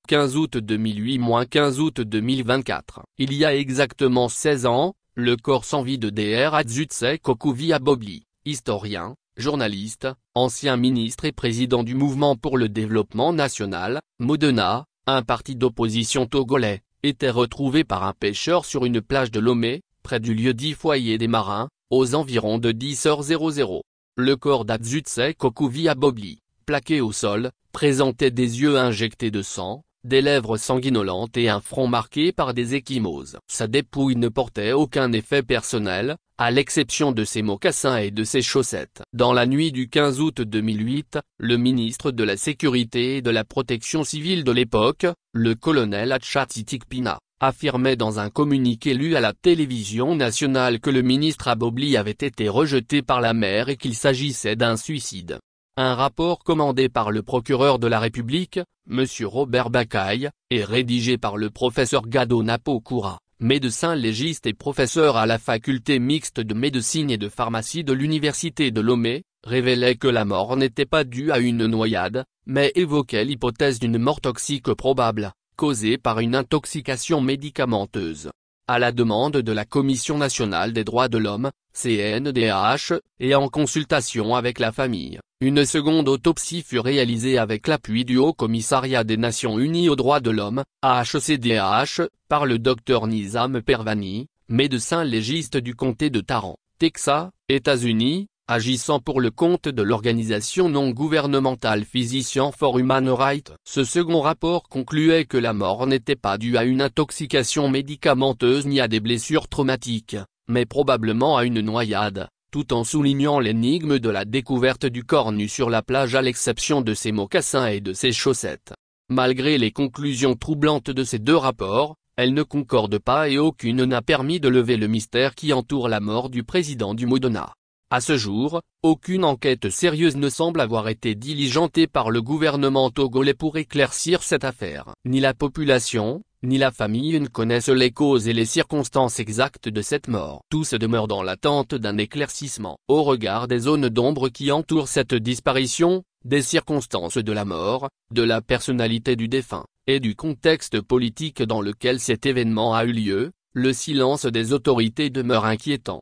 15 août 2008-15 août 2024. Il y a exactement 16 ans, le corps sans vie de Dr Adzutse Kokuvi-Abobli, historien, journaliste, ancien ministre et président du Mouvement pour le développement national, Modena, un parti d'opposition togolais, était retrouvé par un pêcheur sur une plage de Lomé, près du lieu-dit foyer des marins, aux environs de 10h00. Le corps d'Adzutse Kokuvi-Abobli, plaqué au sol, présentait des yeux injectés de sang, des lèvres sanguinolentes et un front marqué par des ecchymoses. Sa dépouille ne portait aucun effet personnel, à l'exception de ses mocassins et de ses chaussettes. Dans la nuit du 15 août 2008, le ministre de la Sécurité et de la Protection civile de l'époque, le colonel Achaty Tikpina, affirmait dans un communiqué lu à la télévision nationale que le ministre Abobli avait été rejeté par la mer et qu'il s'agissait d'un suicide. Un rapport commandé par le procureur de la République, M. Robert Bakaï, et rédigé par le professeur Gado Napokura, médecin légiste et professeur à la faculté mixte de médecine et de pharmacie de l'université de Lomé, révélait que la mort n'était pas due à une noyade, mais évoquait l'hypothèse d'une mort toxique probable, causée par une intoxication médicamenteuse. À la demande de la Commission nationale des droits de l'homme, CNDH, et en consultation avec la famille, une seconde autopsie fut réalisée avec l'appui du Haut Commissariat des Nations Unies aux droits de l'homme, HCDH, par le Dr Nizam Pervani, médecin légiste du comté de Tarrant, Texas, États-Unis, agissant pour le compte de l'organisation non gouvernementale Physicians for Human Rights. Ce second rapport concluait que la mort n'était pas due à une intoxication médicamenteuse ni à des blessures traumatiques, mais probablement à une noyade, tout en soulignant l'énigme de la découverte du corps nu sur la plage à l'exception de ses mocassins et de ses chaussettes. Malgré les conclusions troublantes de ces deux rapports, elles ne concordent pas et aucune n'a permis de lever le mystère qui entoure la mort du président du Modena. À ce jour, aucune enquête sérieuse ne semble avoir été diligentée par le gouvernement togolais pour éclaircir cette affaire. Ni la population, ni la famille ne connaissent les causes et les circonstances exactes de cette mort. Tous demeurent dans l'attente d'un éclaircissement. Au regard des zones d'ombre qui entourent cette disparition, des circonstances de la mort, de la personnalité du défunt, et du contexte politique dans lequel cet événement a eu lieu, le silence des autorités demeure inquiétant.